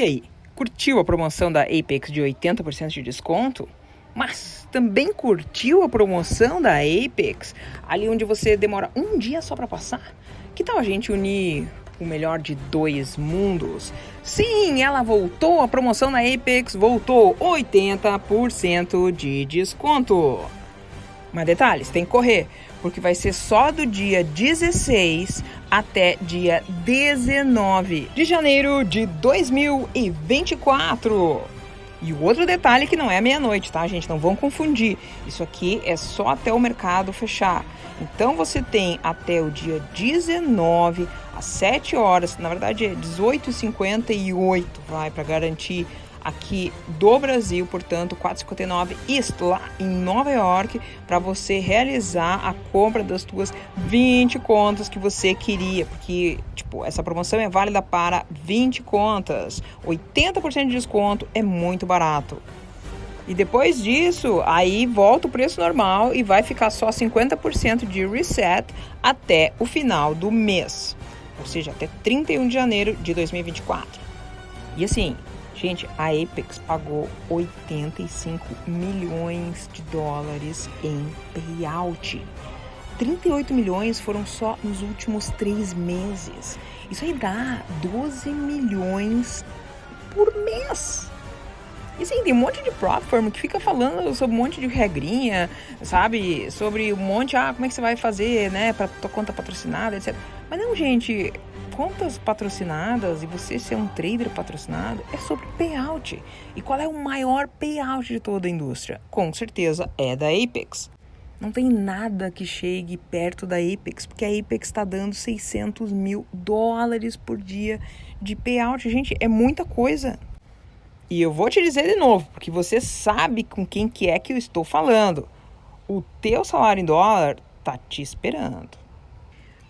E aí, curtiu a promoção da Apex de 80% de desconto? Mas também curtiu a promoção da Apex, ali onde você demora um dia só para passar? Que tal a gente unir o melhor de dois mundos? Sim, ela voltou, a promoção na Apex voltou, 80% de desconto. Mas detalhes, tem que correr, porque vai ser só do dia 16 até dia 19 de janeiro de 2024. E o outro detalhe que não é meia-noite, tá, gente? Não vão confundir. Isso aqui é só até o mercado fechar. Então você tem até o dia 19 às 7 horas, na verdade é 18h58, vai, para garantir aqui do Brasil, portanto, 4,59 East, lá em Nova York, para você realizar a compra das tuas 20 contas que você queria, porque, essa promoção é válida para 20 contas, 80% de desconto, é muito barato. E depois disso, aí volta o preço normal e vai ficar só 50% de reset até o final do mês, ou seja, até 31 de janeiro de 2024. E assim, gente, a Apex pagou 85 milhões de dólares em payout. 38 milhões foram só nos últimos 3 meses. Isso aí dá 12 milhões por mês. E sim, tem um monte de platform que fica falando sobre um monte de regrinha, sabe? Sobre um monte, como é que você vai fazer, né? Pra tua conta patrocinada, etc. Mas não, gente, contas patrocinadas e você ser um trader patrocinado é sobre payout. E qual é o maior payout de toda a indústria? Com certeza é da Apex. Não tem nada que chegue perto da Apex, porque a Apex está dando 600 mil dólares por dia de payout. Gente, é muita coisa. E eu vou te dizer de novo, porque você sabe com quem que é que eu estou falando. O teu salário em dólar tá te esperando.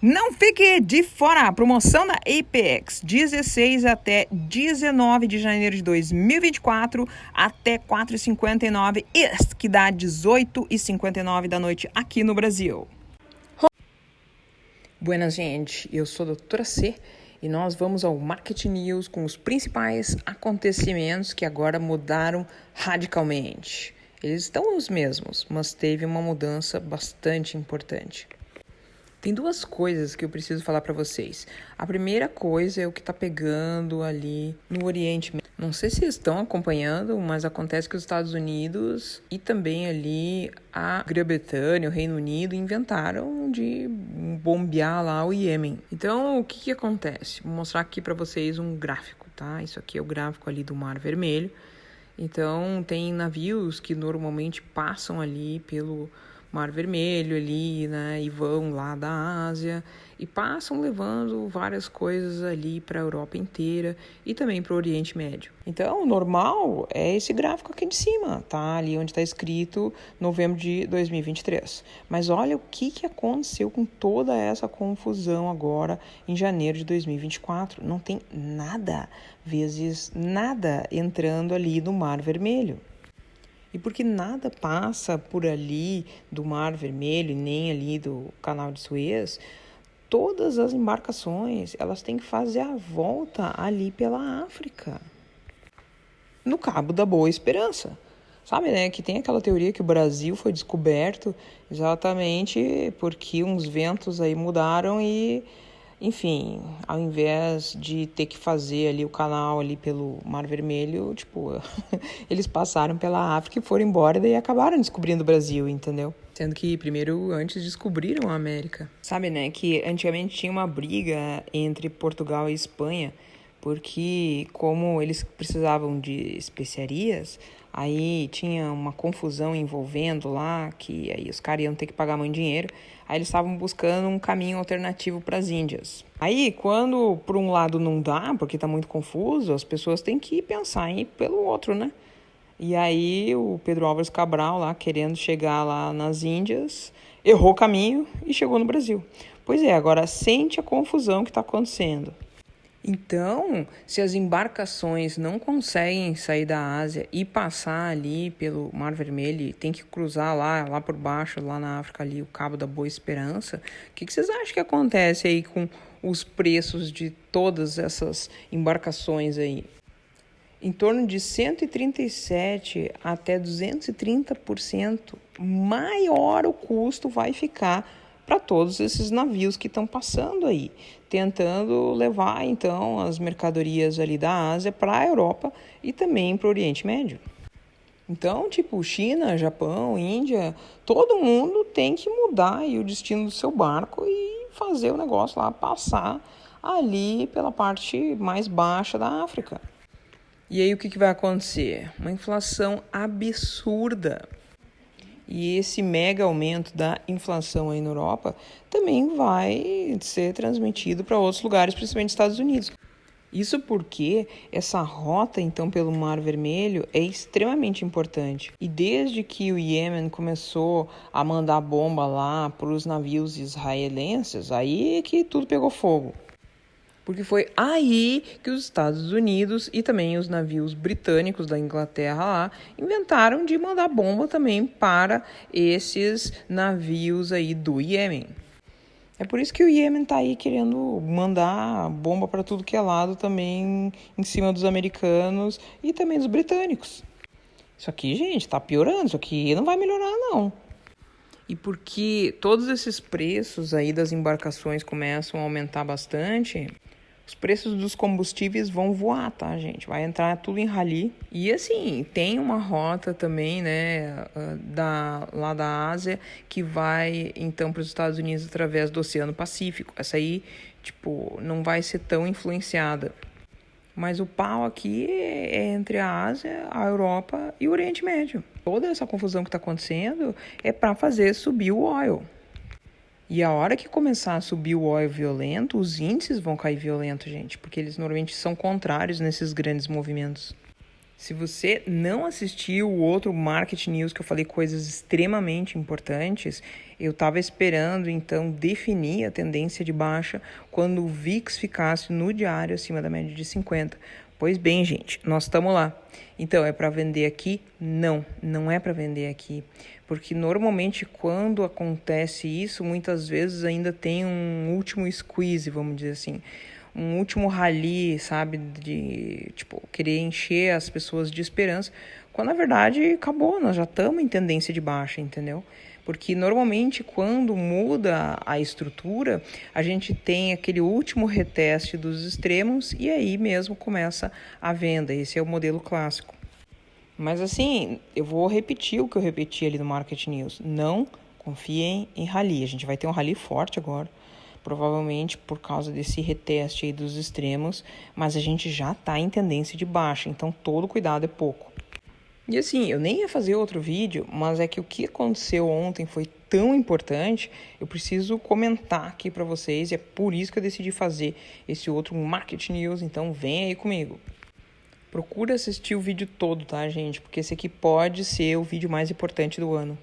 Não fique de fora! A promoção da Apex, 16 até 19 de janeiro de 2024, até 4h59, que dá 18h59 da noite aqui no Brasil. Buenas, gente. Eu sou a doutora C e nós vamos ao Market News com os principais acontecimentos que agora mudaram radicalmente. Eles estão os mesmos, mas teve uma mudança bastante importante. Tem duas coisas que eu preciso falar para vocês. A primeira coisa é o que está pegando ali no Oriente Médio. Não sei se estão acompanhando, mas acontece que os Estados Unidos e também ali a Grã-Bretanha, o Reino Unido, inventaram de bombear lá o Iêmen. Então, o que acontece? Vou mostrar aqui para vocês um gráfico, tá? Isso aqui é o gráfico ali do Mar Vermelho. Então, tem navios que normalmente passam ali pelo Mar Vermelho ali, né, e vão lá da Ásia e passam levando várias coisas ali para a Europa inteira e também para o Oriente Médio. Então, o normal é esse gráfico aqui de cima, tá? Ali onde está escrito novembro de 2023. Mas olha o que aconteceu com toda essa confusão agora em janeiro de 2024. Não tem nada vezes nada entrando ali no Mar Vermelho. E porque nada passa por ali do Mar Vermelho e nem ali do Canal de Suez, todas as embarcações elas têm que fazer a volta ali pela África, no Cabo da Boa Esperança. Sabe, né, que tem aquela teoria que o Brasil foi descoberto exatamente porque uns ventos aí mudaram e, enfim, ao invés de ter que fazer ali o canal ali pelo Mar Vermelho, eles passaram pela África e foram embora e daí acabaram descobrindo o Brasil, entendeu? Sendo que primeiro, antes descobriram a América. Sabe, né, que antigamente tinha uma briga entre Portugal e Espanha, porque como eles precisavam de especiarias, aí tinha uma confusão envolvendo lá, que aí os caras iam ter que pagar muito dinheiro, aí eles estavam buscando um caminho alternativo para as Índias. Aí, quando por um lado não dá, porque está muito confuso, as pessoas têm que pensar em ir pelo outro, né? E aí o Pedro Álvares Cabral, lá querendo chegar lá nas Índias, errou o caminho e chegou no Brasil. Pois é, agora sente a confusão que está acontecendo. Então, se as embarcações não conseguem sair da Ásia e passar ali pelo Mar Vermelho e tem que cruzar lá por baixo, lá na África, ali o Cabo da Boa Esperança, o que vocês acham que acontece aí com os preços de todas essas embarcações aí? em torno de 137 até 230% maior o custo vai ficar para todos esses navios que estão passando aí, tentando levar então as mercadorias ali da Ásia para a Europa e também para o Oriente Médio. Então, tipo, China, Japão, Índia, todo mundo tem que mudar aí o destino do seu barco e fazer o negócio lá passar ali pela parte mais baixa da África. E aí o que vai acontecer? Uma inflação absurda. E esse mega aumento da inflação aí na Europa também vai ser transmitido para outros lugares, principalmente Estados Unidos. Isso porque essa rota, então, pelo Mar Vermelho é extremamente importante. E desde que o Iêmen começou a mandar bomba lá para os navios israelenses, aí é que tudo pegou fogo. Porque foi aí que os Estados Unidos e também os navios britânicos da Inglaterra lá inventaram de mandar bomba também para esses navios aí do Iêmen. É por isso que o Iêmen tá aí querendo mandar bomba para tudo que é lado também em cima dos americanos e também dos britânicos. Isso aqui, gente, tá piorando, isso aqui não vai melhorar não. E porque todos esses preços aí das embarcações começam a aumentar bastante, os preços dos combustíveis vão voar, tá, gente? Vai entrar tudo em rally. E assim, tem uma rota também, né, lá da Ásia, que vai então para os Estados Unidos através do Oceano Pacífico. Essa aí, tipo, não vai ser tão influenciada. Mas o pau aqui é entre a Ásia, a Europa e o Oriente Médio. Toda essa confusão que está acontecendo é para fazer subir o oil. E a hora que começar a subir o oil violento, os índices vão cair violento, gente, porque eles normalmente são contrários nesses grandes movimentos. Se você não assistiu o outro Market News que eu falei coisas extremamente importantes, eu estava esperando então definir a tendência de baixa quando o VIX ficasse no diário acima da média de 50. Pois bem, gente, nós estamos lá. Então, é para vender aqui? Não, não é para vender aqui. Porque normalmente quando acontece isso, muitas vezes ainda tem um último squeeze, vamos dizer assim. Um último rally, sabe? De, tipo, querer encher as pessoas de esperança. Quando, na verdade, acabou, nós já estamos em tendência de baixa, entendeu? Porque normalmente quando muda a estrutura, a gente tem aquele último reteste dos extremos e aí mesmo começa a venda. Esse é o modelo clássico. Mas assim, eu vou repetir o que eu repeti ali no Market News. Não confiem em rally. A gente vai ter um rally forte agora, provavelmente por causa desse reteste aí dos extremos, mas a gente já está em tendência de baixa, então todo cuidado é pouco. E assim, eu nem ia fazer outro vídeo, mas é que o que aconteceu ontem foi tão importante, eu preciso comentar aqui para vocês, e é por isso que eu decidi fazer esse outro Market News, então vem aí comigo. Procura assistir o vídeo todo, tá, gente? Porque esse aqui pode ser o vídeo mais importante do ano.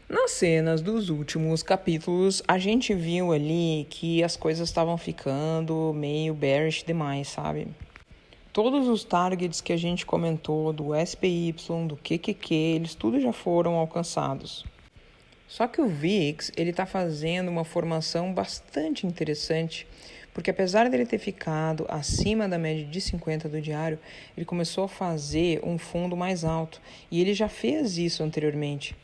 Nas cenas dos últimos capítulos, a gente viu ali que as coisas estavam ficando meio bearish demais, sabe? Todos os targets que a gente comentou do SPY, do QQQ, eles tudo já foram alcançados. Só que o VIX, ele está fazendo uma formação bastante interessante, porque apesar dele ter ficado acima da média de 50 do diário, ele começou a fazer um fundo mais alto, e ele já fez isso anteriormente.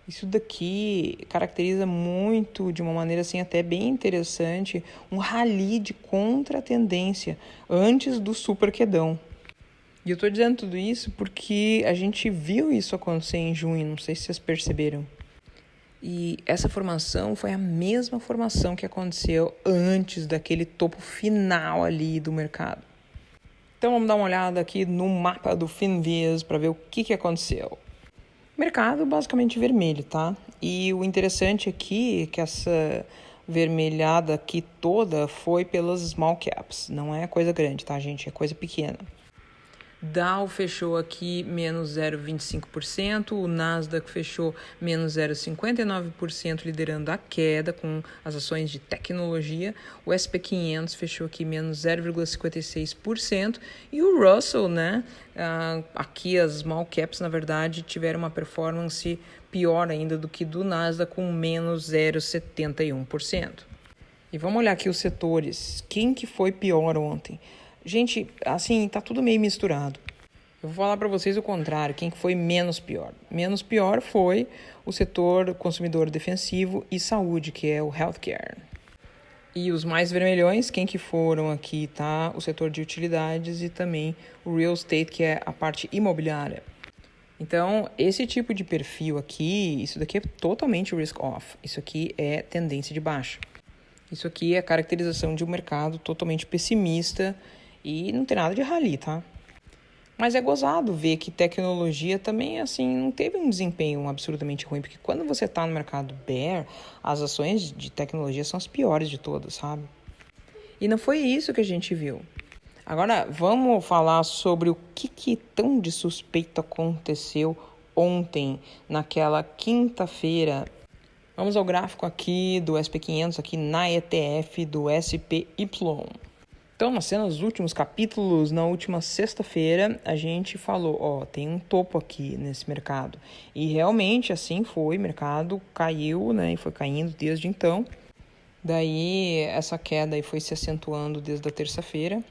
Isso daqui caracteriza muito, de uma maneira assim até bem interessante, um rally de contra-tendência antes do superquedão. E eu estou dizendo tudo isso porque a gente viu isso acontecer em junho, não sei se vocês perceberam. E essa formação foi a mesma formação que aconteceu antes daquele topo final ali do mercado. Então vamos dar uma olhada aqui no mapa do FinViz para ver o que aconteceu. Mercado basicamente vermelho, tá? E o interessante aqui é que essa vermelhada aqui toda foi pelas small caps. Não é coisa grande, tá, gente? É coisa pequena. Dow fechou aqui menos 0,25%, o Nasdaq fechou menos 0,59%, liderando a queda com as ações de tecnologia. O SP 500 fechou aqui menos 0,56% e o Russell, né? Aqui as small caps, na verdade, tiveram uma performance pior ainda do que do Nasdaq, com menos 0,71%. E vamos olhar aqui os setores. Quem que foi pior ontem? Gente, assim, tá tudo meio misturado. Eu vou falar para vocês o contrário, quem foi menos pior. Menos pior foi o setor consumidor defensivo e saúde, que é o healthcare. E os mais vermelhões, quem que foram aqui, tá? O setor de utilidades e também o real estate, que é a parte imobiliária. Então, esse tipo de perfil aqui, isso daqui é totalmente risk-off. Isso aqui é tendência de baixa. Isso aqui é a caracterização de um mercado totalmente pessimista e não tem nada de rally, tá? Mas é gozado ver que tecnologia também, assim, não teve um desempenho absurdamente ruim, porque quando você está no mercado bear, as ações de tecnologia são as piores de todas, sabe? E não foi isso que a gente viu. Agora, vamos falar sobre o que tão de suspeito aconteceu ontem, naquela quinta-feira. Vamos ao gráfico aqui do SP500, aqui na ETF do SPY. Então, nos últimos capítulos, na última sexta-feira, a gente falou, tem um topo aqui nesse mercado. E realmente assim foi, o mercado caiu, né, e foi caindo desde então. Daí, essa queda aí foi se acentuando desde a terça-feira.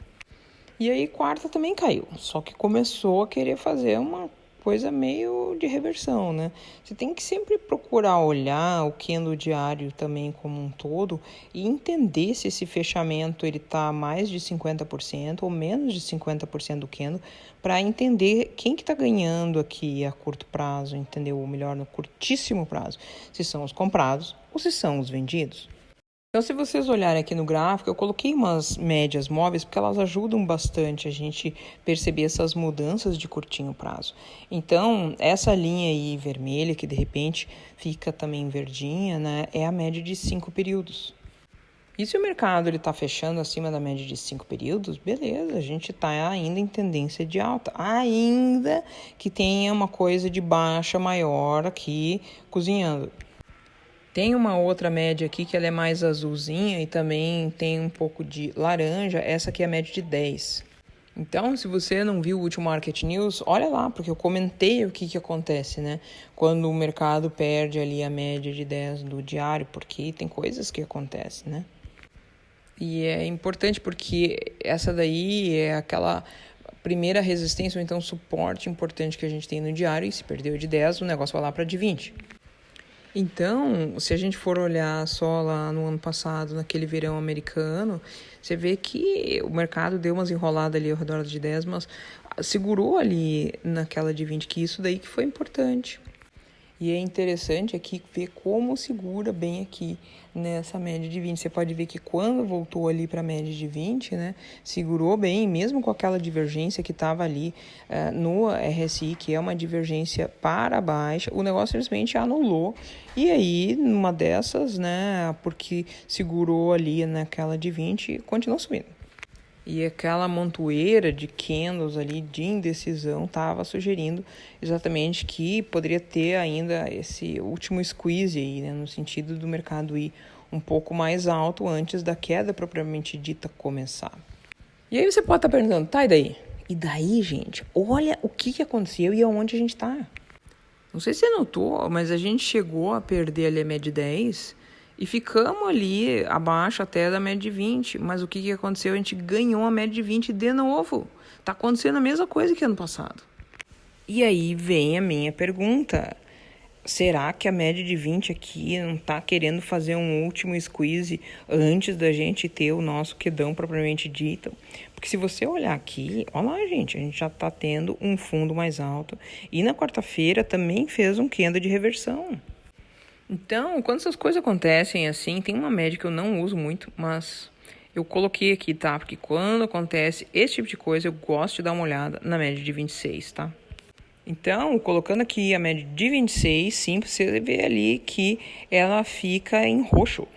E aí, quarta também caiu, só que começou a querer fazer uma coisa meio de reversão, né? Você tem que sempre procurar olhar o candle diário também como um todo e entender se esse fechamento ele tá mais de 50% ou menos de 50% do candle para entender quem que tá ganhando aqui a curto prazo, entendeu? Ou melhor, no curtíssimo prazo, se são os comprados ou se são os vendidos. Então, se vocês olharem aqui no gráfico, eu coloquei umas médias móveis porque elas ajudam bastante a gente perceber essas mudanças de curtinho prazo. Então, essa linha aí vermelha, que de repente fica também verdinha, né, é a média de 5 períodos. E se o mercado está fechando acima da média de 5 períodos, beleza, a gente está ainda em tendência de alta. Ainda que tenha uma coisa de baixa maior aqui cozinhando. Tem uma outra média aqui que ela é mais azulzinha e também tem um pouco de laranja. Essa aqui é a média de 10. Então, se você não viu o último Market News, olha lá, porque eu comentei o que acontece, né? Quando o mercado perde ali a média de 10 do diário, porque tem coisas que acontecem, né? E é importante porque essa daí é aquela primeira resistência ou então suporte importante que a gente tem no diário. E se perdeu de 10, o negócio vai lá para de 20. Então, se a gente for olhar só lá no ano passado, naquele verão americano, você vê que o mercado deu umas enroladas ali ao redor de 10, mas segurou ali naquela de 20, que isso daí que foi importante. E é interessante aqui ver como segura bem aqui nessa média de 20. Você pode ver que quando voltou ali para a média de 20, né, segurou bem, mesmo com aquela divergência que estava ali no RSI, que é uma divergência para baixo, o negócio simplesmente anulou. E aí, numa dessas, né, porque segurou ali naquela de 20, continuou subindo. E aquela montoeira de candles ali de indecisão estava sugerindo exatamente que poderia ter ainda esse último squeeze aí, né, no sentido do mercado ir um pouco mais alto antes da queda propriamente dita começar. E aí você pode estar perguntando, tá, e daí? E daí, gente, olha o que aconteceu e aonde a gente está. Não sei se você notou, mas a gente chegou a perder ali a média de 10 e ficamos ali abaixo até da média de 20. Mas o que aconteceu? A gente ganhou a média de 20 de novo. Tá acontecendo a mesma coisa que ano passado. E aí vem a minha pergunta. Será que a média de 20 aqui não tá querendo fazer um último squeeze antes da gente ter o nosso quedão propriamente dito? Porque se você olhar aqui, olha lá, gente, a gente já tá tendo um fundo mais alto. E na quarta-feira também fez um candle de reversão. Então, quando essas coisas acontecem assim, tem uma média que eu não uso muito, mas eu coloquei aqui, tá? Porque quando acontece esse tipo de coisa, eu gosto de dar uma olhada na média de 26, tá? Então, colocando aqui a média de 26, sim, você vê ali que ela fica em roxo.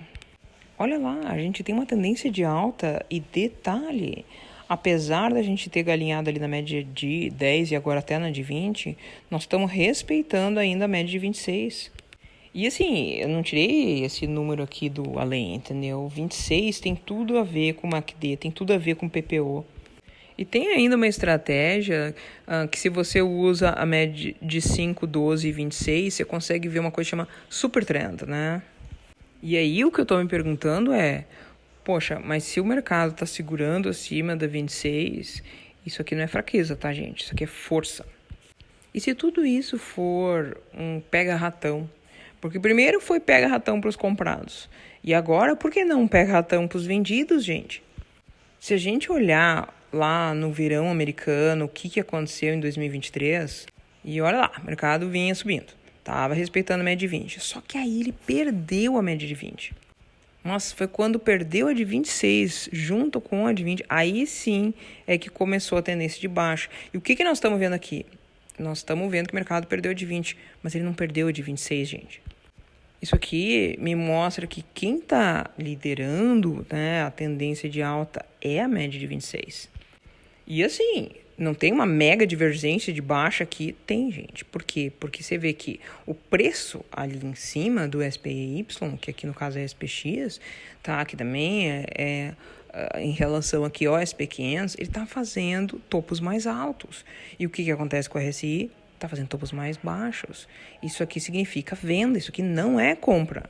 Olha lá, a gente tem uma tendência de alta e detalhe, apesar da gente ter galinhado ali na média de 10 e agora até na de 20, nós estamos respeitando ainda a média de 26. E assim, eu não tirei esse número aqui do além, entendeu? 26 tem tudo a ver com MACD, tem tudo a ver com PPO. E tem ainda uma estratégia que se você usa a média de 5, 12 e 26, você consegue ver uma coisa que chama super trend, né? E aí o que eu tô me perguntando é, poxa, mas se o mercado está segurando acima da 26, isso aqui não é fraqueza, tá, gente? Isso aqui é força. E se tudo isso for um pega-ratão? Porque primeiro foi pega-ratão para os comprados. E agora, por que não pega-ratão para os vendidos, gente? Se a gente olhar lá no verão americano, o que aconteceu em 2023, e olha lá, o mercado vinha subindo. Estava respeitando a média de 20. Só que aí ele perdeu a média de 20. Nossa, foi quando perdeu a de 26 junto com a de 20. Aí sim é que começou a tendência de baixa. E o que nós estamos vendo aqui? Nós estamos vendo que o mercado perdeu a de 20, mas ele não perdeu a de 26, gente. Isso aqui me mostra que quem está liderando, né, a tendência de alta é a média de 26. E assim, não tem uma mega divergência de baixa aqui? Tem, gente. Por quê? Porque você vê que o preço ali em cima do SPY, que aqui no caso é SPX, tá? Que também em relação aqui ao SP500, ele está fazendo topos mais altos. E o que acontece com o RSI? Está fazendo topos mais baixos. Isso aqui significa venda, isso aqui não é compra.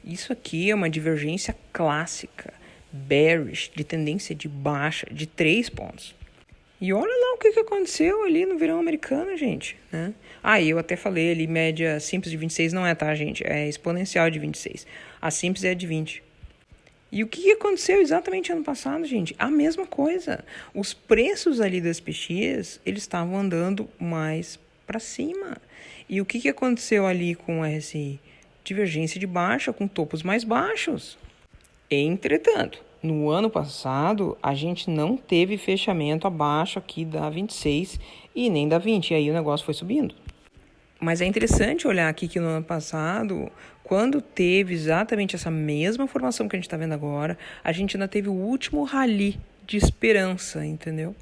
Isso aqui é uma divergência clássica, bearish, de tendência de baixa, de 3 pontos. E olha lá o que aconteceu ali no verão americano, gente, né? Eu até falei ali, média simples de 26 não é, tá, gente? É exponencial de 26. A simples é de 20. E o que aconteceu exatamente ano passado, gente? A mesma coisa. Os preços ali do SPX, eles estavam andando mais para cima. E o que aconteceu ali com o RSI? Divergência de baixa com topos mais baixos. Entretanto, no ano passado, a gente não teve fechamento abaixo aqui da 26 e nem da 20. E aí o negócio foi subindo. Mas é interessante olhar aqui que no ano passado, quando teve exatamente essa mesma formação que a gente está vendo agora, a gente ainda teve o último rally de esperança, entendeu?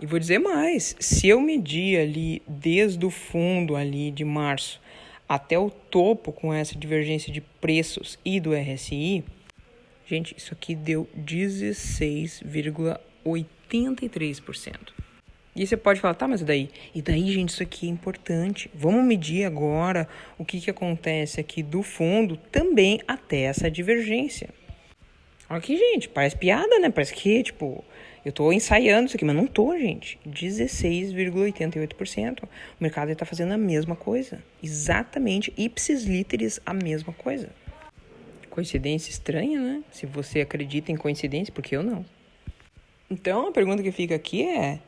E vou dizer mais, se eu medir ali desde o fundo ali de março até o topo com essa divergência de preços e do RSI, gente, isso aqui deu 16,83%. E você pode falar, tá, mas e daí? E daí, gente, isso aqui é importante. Vamos medir agora o que acontece aqui do fundo também até essa divergência. Olha aqui, gente, parece piada, né? Parece que, eu tô ensaiando isso aqui, mas não tô, gente. 16,88%. O mercado está fazendo a mesma coisa. Exatamente, ipsis literis, a mesma coisa. Coincidência estranha, né? Se você acredita em coincidência, porque eu não. Então, a pergunta que fica aqui é,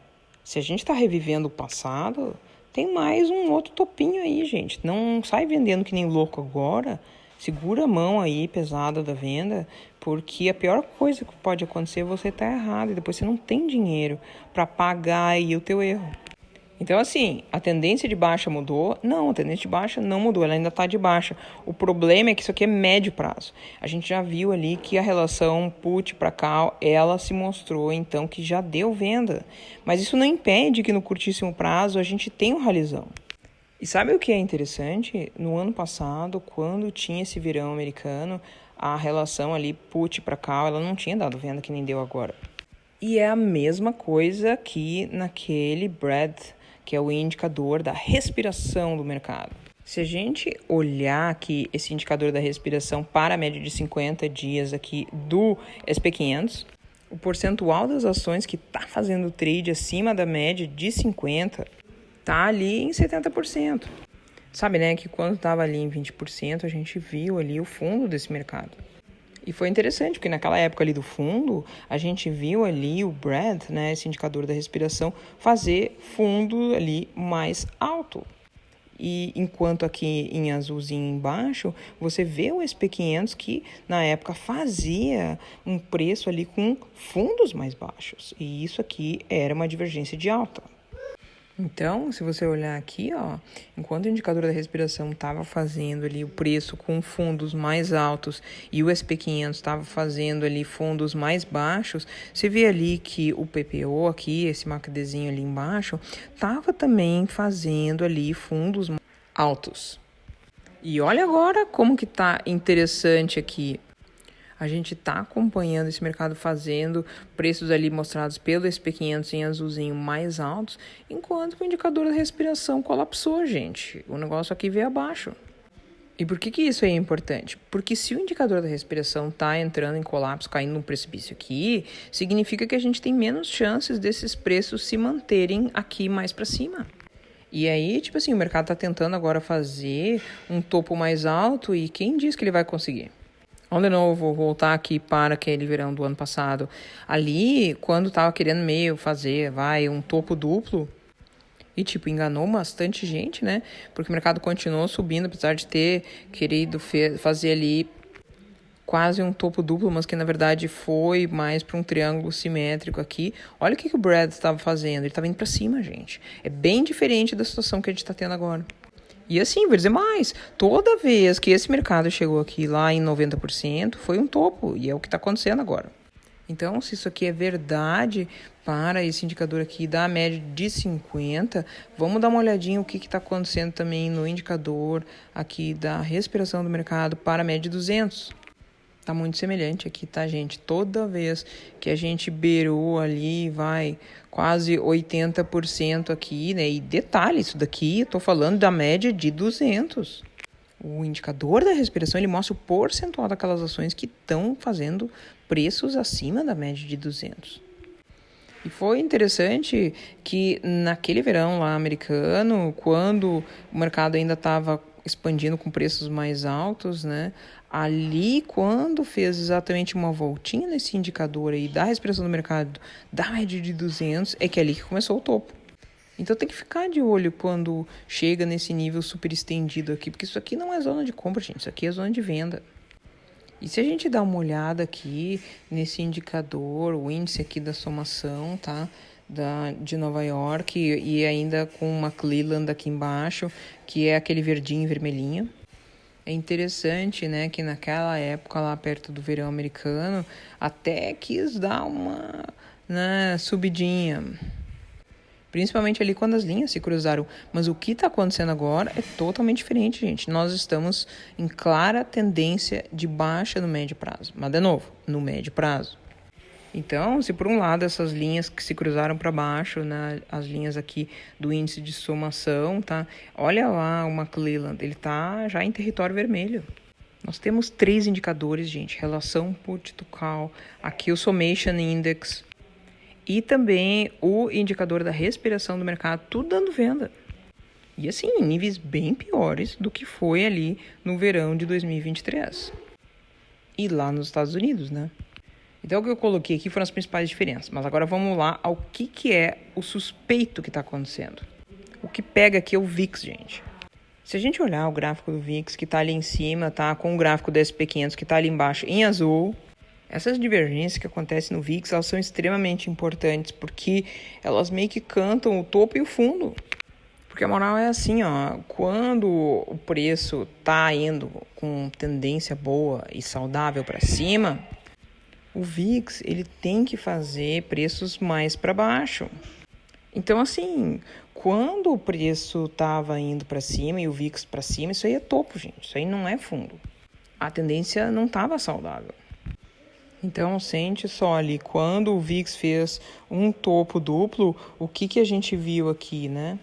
se a gente está revivendo o passado, tem mais um outro topinho aí, gente. Não sai vendendo que nem louco agora. Segura a mão aí pesada da venda, porque a pior coisa que pode acontecer é você estar errado e depois você não tem dinheiro para pagar aí o teu erro. Então, assim, a tendência de baixa mudou? Não, a tendência de baixa não mudou, ela ainda está de baixa. O problema é que isso aqui é médio prazo. A gente já viu ali que a relação put para call, ela se mostrou, então, que já deu venda. Mas isso não impede que no curtíssimo prazo a gente tenha um ralizão. E sabe o que é interessante? No ano passado, quando tinha esse verão americano, a relação ali put para call, ela não tinha dado venda que nem deu agora. E é a mesma coisa aqui naquele BRAD, que é o indicador da respiração do mercado. Se a gente olhar aqui esse indicador da respiração para a média de 50 dias aqui do SP500, o percentual das ações que está fazendo trade acima da média de 50 está ali em 70%. Sabe, né, que quando estava ali em 20%, a gente viu ali o fundo desse mercado. E foi interessante, porque naquela época ali do fundo, a gente viu ali o BRAD, né, esse indicador da respiração, fazer fundo ali mais alto. E enquanto aqui em azulzinho embaixo, você vê o SP500 que na época fazia um preço ali com fundos mais baixos. E isso aqui era uma divergência de alta. Então, se você olhar aqui, enquanto o indicador da respiração estava fazendo ali o preço com fundos mais altos e o SP500 estava fazendo ali fundos mais baixos, você vê ali que o PPO aqui, esse MACDzinho ali embaixo, estava também fazendo ali fundos altos. E olha agora como que tá interessante aqui. A gente está acompanhando esse mercado fazendo preços ali mostrados pelo SP500 em azulzinho mais altos, enquanto que o indicador da respiração colapsou, gente. O negócio aqui veio abaixo. E por que isso é importante? Porque se o indicador da respiração está entrando em colapso, caindo num precipício aqui, significa que a gente tem menos chances desses preços se manterem aqui mais para cima. E aí, tipo assim, o mercado está tentando agora fazer um topo mais alto e quem diz que ele vai conseguir? Vamos de novo, vou voltar aqui para aquele verão do ano passado. Ali, quando estava querendo meio fazer, um topo duplo, e, enganou bastante gente, né? Porque o mercado continuou subindo, apesar de ter querido fazer ali quase um topo duplo, mas que na verdade foi mais para um triângulo simétrico aqui. Olha o que o Brad estava fazendo. Ele estava indo para cima, gente. É bem diferente da situação que a gente está tendo agora. E assim, vou dizer mais, toda vez que esse mercado chegou aqui lá em 90%, foi um topo. E é o que está acontecendo agora. Então, se isso aqui é verdade para esse indicador aqui da média de 50, vamos dar uma olhadinha o que está acontecendo também no indicador aqui da respiração do mercado para a média de 200. Está muito semelhante aqui, tá, gente? Toda vez que a gente beirou ali, quase 80% aqui, né? E detalhe, isso daqui, eu tô falando da média de 200. O indicador da respiração, ele mostra o percentual daquelas ações que estão fazendo preços acima da média de 200. E foi interessante que naquele verão lá americano, quando o mercado ainda estava expandindo com preços mais altos, né? Ali, quando fez exatamente uma voltinha nesse indicador aí da respiração do mercado da média de 200, é que é ali que começou o topo. Então tem que ficar de olho quando chega nesse nível super estendido aqui, porque isso aqui não é zona de compra, gente, isso aqui é zona de venda. E se a gente dá uma olhada aqui nesse indicador, o índice aqui da somação, tá? De Nova York e ainda com uma Cleveland aqui embaixo, que é aquele verdinho e vermelhinho. É interessante, né, que naquela época lá perto do verão americano até quis dar uma, né, subidinha. Principalmente ali quando as linhas se cruzaram. Mas o que está acontecendo agora é totalmente diferente, gente. Nós estamos em clara tendência de baixa no médio prazo. Mas, de novo, no médio prazo. Então, se por um lado essas linhas que se cruzaram para baixo, né, as linhas aqui do índice de somação, tá? Olha lá o McClelland, ele tá já em território vermelho. Nós temos 3 indicadores, gente. Relação put to call, aqui o Summation Index e também o indicador da respiração do mercado, tudo dando venda. E assim, em níveis bem piores do que foi ali no verão de 2023. E lá nos Estados Unidos, né? Então, o que eu coloquei aqui foram as principais diferenças. Mas agora vamos lá ao que é o suspeito que está acontecendo. O que pega aqui é o VIX, gente. Se a gente olhar o gráfico do VIX, que está ali em cima, tá? Com o gráfico do SP500, que está ali embaixo, em azul, essas divergências que acontecem no VIX, elas são extremamente importantes, porque elas meio que cantam o topo e o fundo. Porque a moral é assim, ó, quando o preço está indo com tendência boa e saudável para cima, o VIX, ele tem que fazer preços mais para baixo. Então, assim, quando o preço estava indo para cima e o VIX para cima, isso aí é topo, gente. Isso aí não é fundo. A tendência não estava saudável. Então, sente só ali, quando o VIX fez um topo duplo, o que a gente viu aqui, né?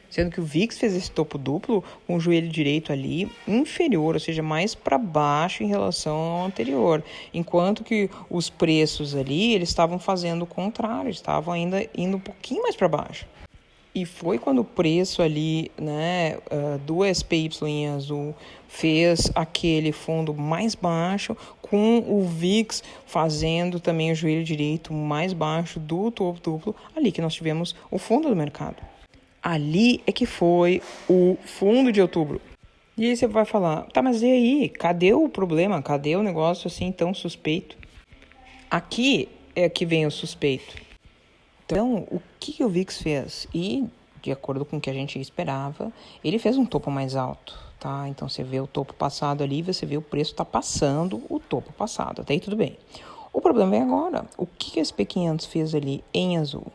Sendo que o VIX fez esse topo duplo com o joelho direito ali inferior, ou seja, mais para baixo em relação ao anterior. Enquanto que os preços ali, eles estavam fazendo o contrário, estavam ainda indo um pouquinho mais para baixo. E foi quando o preço ali, né, do SPY em azul fez aquele fundo mais baixo, com o VIX fazendo também o joelho direito mais baixo do topo duplo, ali que nós tivemos o fundo do mercado. Ali é que foi o fundo de outubro. E aí você vai falar, tá, mas e aí? Cadê o problema? Cadê o negócio assim tão suspeito? Aqui é que vem o suspeito. Então, o que o VIX fez? E, de acordo com o que a gente esperava, ele fez um topo mais alto, tá? Então, você vê o topo passado ali, você vê o preço tá passando o topo passado. Até aí tudo bem. O problema vem agora. O que esse SP500 fez ali em azul?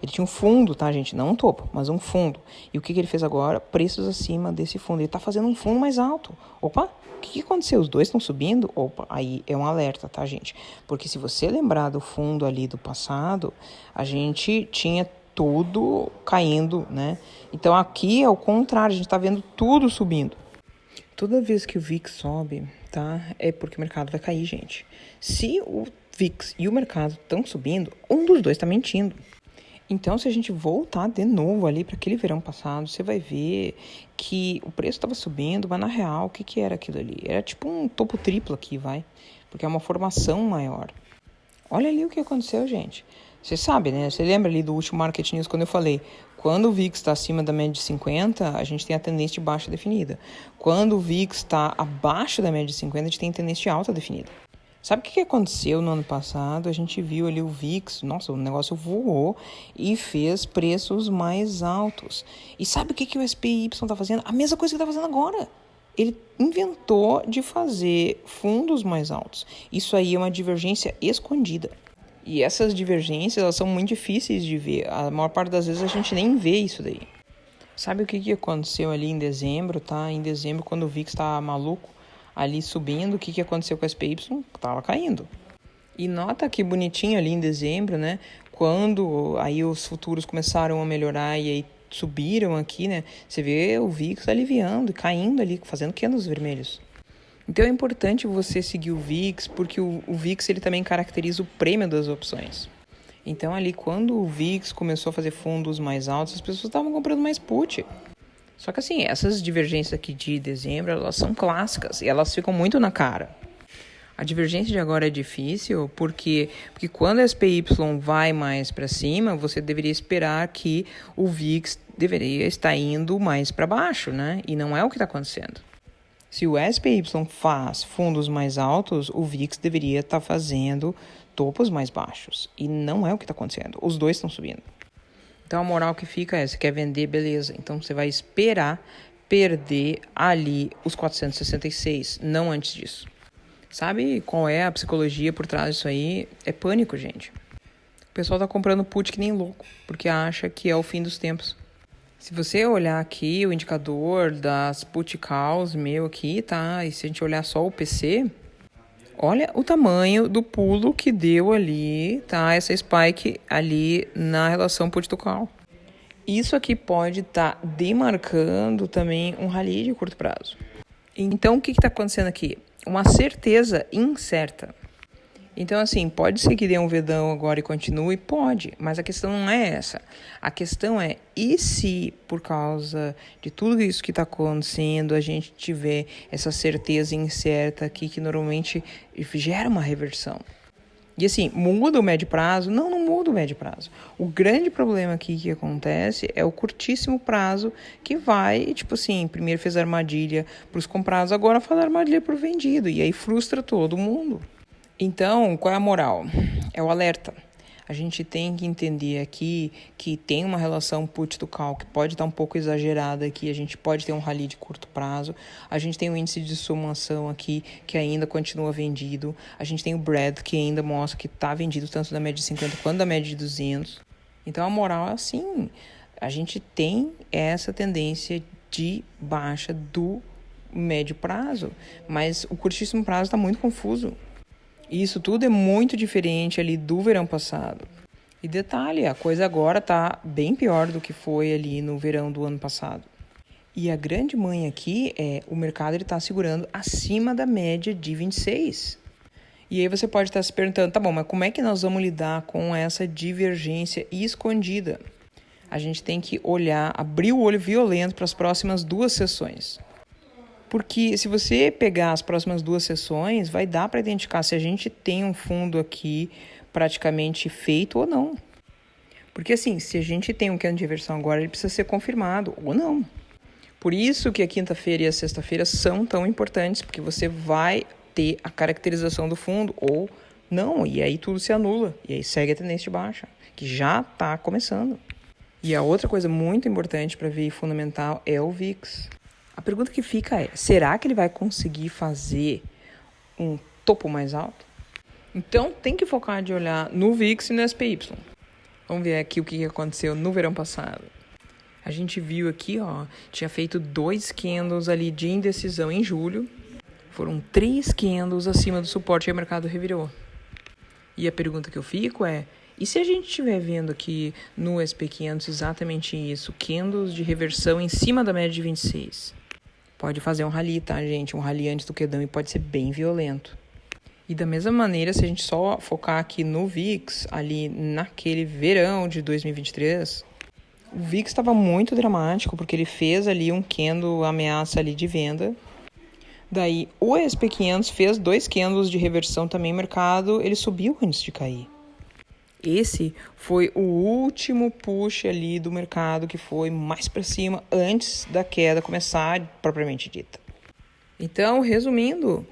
Ele tinha um fundo, tá, gente? Não um topo, mas um fundo. E o que ele fez agora? Preços acima desse fundo. Ele tá fazendo um fundo mais alto. Opa, o que aconteceu? Os dois estão subindo? Opa, aí é um alerta, tá, gente? Porque se você lembrar do fundo ali do passado, a gente tinha tudo caindo, né? Então aqui é o contrário, a gente tá vendo tudo subindo. Toda vez que o VIX sobe, tá? É porque o mercado vai cair, gente. Se o VIX e o mercado estão subindo, um dos dois está mentindo. Então, se a gente voltar de novo ali para aquele verão passado, você vai ver que o preço estava subindo, mas na real, o que era aquilo ali? Era tipo um topo triplo aqui, vai? Porque é uma formação maior. Olha ali o que aconteceu, gente. Você sabe, né? Você lembra ali do último Market News quando eu falei, quando o VIX está acima da média de 50, a gente tem a tendência de baixa definida. Quando o VIX está abaixo da média de 50, a gente tem a tendência de alta definida. Sabe o que aconteceu no ano passado? A gente viu ali o VIX, nossa, o negócio voou e fez preços mais altos. E sabe o que o SPY está fazendo? A mesma coisa que está fazendo agora. Ele inventou de fazer fundos mais altos. Isso aí é uma divergência escondida. E essas divergências, elas são muito difíceis de ver. A maior parte das vezes a gente nem vê isso daí. Sabe o que aconteceu ali em dezembro, tá? Em dezembro, quando o VIX estava maluco, ali subindo, o que aconteceu com o SPY? Tava caindo. E nota que bonitinho ali em dezembro, né? Quando aí os futuros começaram a melhorar e aí subiram aqui, né? Você vê o VIX aliviando, caindo ali, fazendo candles vermelhos. Então é importante você seguir o VIX, porque o VIX ele também caracteriza o prêmio das opções. Então ali quando o VIX começou a fazer fundos mais altos, as pessoas estavam comprando mais put. Só que assim, essas divergências aqui de dezembro, elas são clássicas e elas ficam muito na cara. A divergência de agora é difícil porque quando a SPY vai mais para cima, você deveria esperar que o VIX deveria estar indo mais para baixo, né? E não é o que está acontecendo. Se o SPY faz fundos mais altos, o VIX deveria estar fazendo topos mais baixos. E não é o que está acontecendo. Os dois estão subindo. Então a moral que fica é, você quer vender, beleza. Então você vai esperar perder ali os 466, não antes disso. Sabe qual é a psicologia por trás disso aí? É pânico, gente. O pessoal tá comprando put que nem louco, porque acha que é o fim dos tempos. Se você olhar aqui o indicador das put calls meu aqui, tá? E se a gente olhar só o PC, olha o tamanho do pulo que deu ali, tá? Essa spike ali na relação put to call. Isso aqui pode estar demarcando também um rally de curto prazo. Então, o que está acontecendo aqui? Uma certeza incerta. Então, assim, pode ser que dê um vedão agora e continue? Pode, mas a questão não é essa. A questão é, e se por causa de tudo isso que está acontecendo, a gente tiver essa certeza incerta aqui que normalmente gera uma reversão? E assim, muda o médio prazo? Não muda o médio prazo. O grande problema aqui que acontece é o curtíssimo prazo que vai, tipo assim, primeiro fez a armadilha para os comprados, agora faz a armadilha para o vendido. E aí frustra todo mundo. Então, qual é a moral? É o alerta. A gente tem que entender aqui que tem uma relação put to call que pode estar um pouco exagerada aqui, a gente pode ter um rally de curto prazo, a gente tem um índice de sumação aqui que ainda continua vendido, a gente tem o Brad que ainda mostra que está vendido tanto da média de 50 quanto da média de 200. Então a moral é assim, a gente tem essa tendência de baixa do médio prazo, mas o curtíssimo prazo está muito confuso. E isso tudo é muito diferente ali do verão passado. E detalhe, a coisa agora está bem pior do que foi ali no verão do ano passado. E a grande mãe aqui é o mercado está segurando acima da média de 26. E aí você pode estar se perguntando, tá bom, mas como é que nós vamos lidar com essa divergência escondida? A gente tem que olhar, abrir o olho violento para as próximas 2 sessões. Porque se você pegar as próximas 2 sessões, vai dar para identificar se a gente tem um fundo aqui praticamente feito ou não. Porque assim, se a gente tem um candle de reversão agora, ele precisa ser confirmado ou não. Por isso que a quinta-feira e a sexta-feira são tão importantes, porque você vai ter a caracterização do fundo ou não, e aí tudo se anula, e aí segue a tendência de baixa, que já está começando. E a outra coisa muito importante para ver fundamental é o VIX. A pergunta que fica é, será que ele vai conseguir fazer um topo mais alto? Então tem que focar de olhar no VIX e no SPY. Vamos ver aqui o que aconteceu no verão passado. A gente viu aqui, ó, tinha feito 2 candles ali de indecisão em julho. Foram 3 candles acima do suporte e o mercado revirou. E a pergunta que eu fico é, e se a gente estiver vendo aqui no SP500 exatamente isso, candles de reversão em cima da média de 26? pode fazer um rally, tá, gente? Um rally antes do quedão e pode ser bem violento. E da mesma maneira, se a gente só focar aqui no VIX, ali naquele verão de 2023, o VIX estava muito dramático, porque ele fez ali um candle ameaça ali de venda. Daí o SP500 fez 2 candles de reversão também, mercado, ele subiu antes de cair. Esse foi o último push ali do mercado que foi mais para cima antes da queda começar propriamente dita. Então, resumindo,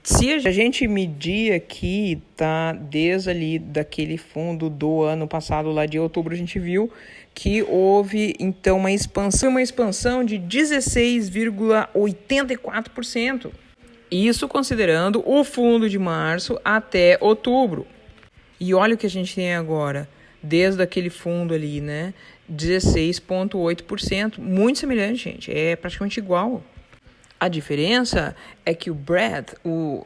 se a gente medir aqui, tá, desde ali daquele fundo do ano passado, lá de outubro, a gente viu que houve então uma expansão de 16,84%. Isso considerando o fundo de março até outubro. E olha o que a gente tem agora, desde aquele fundo ali, né? 16,8%. Muito semelhante, gente. É praticamente igual. A diferença é que o BRAD, o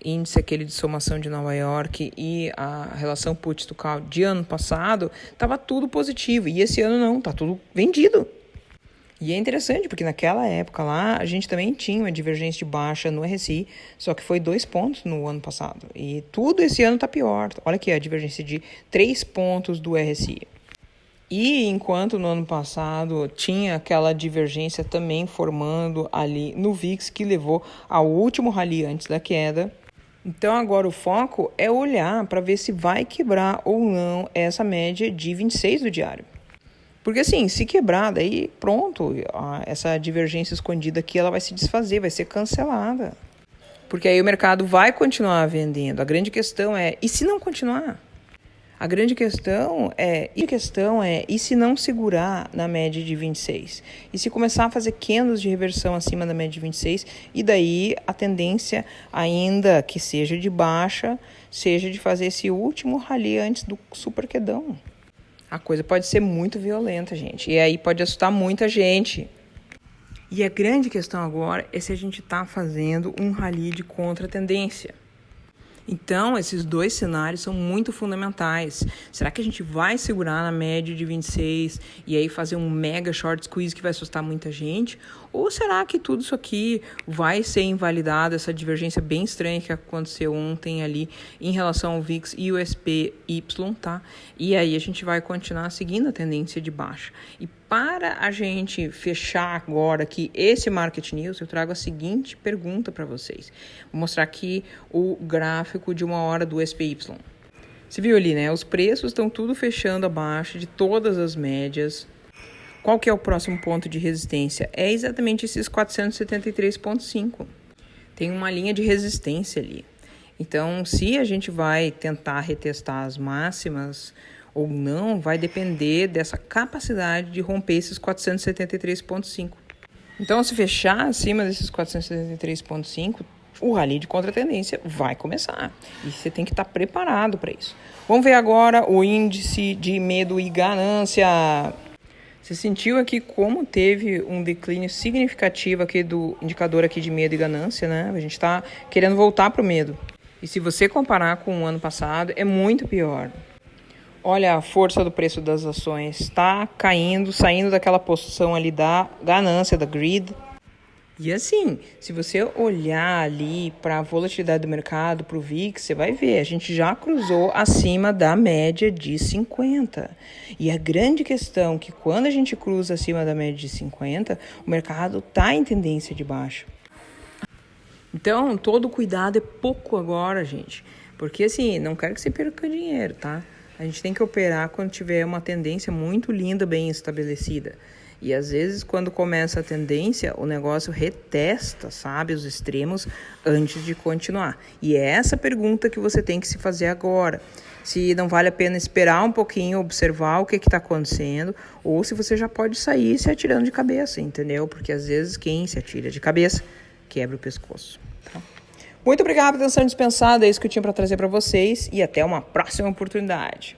índice aquele de somação de Nova York e a relação put to call de ano passado, estava tudo positivo. E esse ano não, está tudo vendido. E é interessante, porque naquela época lá, a gente também tinha uma divergência de baixa no RSI, só que foi 2 pontos no ano passado. E tudo esse ano está pior. Olha aqui a divergência de 3 pontos do RSI. E enquanto no ano passado tinha aquela divergência também formando ali no VIX, que levou ao último rally antes da queda, então agora o foco é olhar para ver se vai quebrar ou não essa média de 26 do diário. Porque assim, se quebrar, daí pronto, essa divergência escondida aqui ela vai se desfazer, vai ser cancelada. Porque aí o mercado vai continuar vendendo. A grande questão é, e se não continuar? A grande questão é, e se não segurar na média de 26? E se começar a fazer candles de reversão acima da média de 26? E daí a tendência, ainda que seja de baixa, seja de fazer esse último rally antes do super quedão. A coisa pode ser muito violenta, gente. E aí pode assustar muita gente. E a grande questão agora é se a gente está fazendo um rally de contra-tendência. Então, esses dois cenários são muito fundamentais. Será que a gente vai segurar na média de 26 e aí fazer um mega short squeeze que vai assustar muita gente? Ou será que tudo isso aqui vai ser invalidado, essa divergência bem estranha que aconteceu ontem ali em relação ao VIX e o SPY, tá? E aí a gente vai continuar seguindo a tendência de baixa. E para a gente fechar agora aqui esse Market News, eu trago a seguinte pergunta para vocês. Vou mostrar aqui o gráfico de 1 hora do SPY. Você viu ali, né? Os preços estão tudo fechando abaixo de todas as médias. Qual que é o próximo ponto de resistência? É exatamente esses 473,5. Tem uma linha de resistência ali. Então, se a gente vai tentar retestar as máximas ou não, vai depender dessa capacidade de romper esses 473,5. Então, se fechar acima desses 473,5, o rally de contra-tendência vai começar. E você tem que estar preparado para isso. Vamos ver agora o índice de medo e ganância. Você sentiu aqui como teve um declínio significativo aqui do indicador aqui de medo e ganância, né? A gente está querendo voltar para o medo. E se você comparar com o ano passado, é muito pior. Olha a força do preço das ações. Está caindo, saindo daquela posição ali da ganância, da greed. E assim, se você olhar ali para a volatilidade do mercado, para o VIX, você vai ver, a gente já cruzou acima da média de 50. E a grande questão é que quando a gente cruza acima da média de 50, o mercado está em tendência de baixa. Então, todo cuidado é pouco agora, gente. Porque assim, não quero que você perca dinheiro, tá? A gente tem que operar quando tiver uma tendência muito linda, bem estabelecida. E às vezes, quando começa a tendência, o negócio retesta, sabe, os extremos antes de continuar. E é essa pergunta que você tem que se fazer agora. Se não vale a pena esperar um pouquinho, observar o que está acontecendo, ou se você já pode sair se atirando de cabeça, entendeu? Porque às vezes quem se atira de cabeça quebra o pescoço. Tá? Muito obrigada pela atenção dispensada, é isso que eu tinha para trazer para vocês e até uma próxima oportunidade.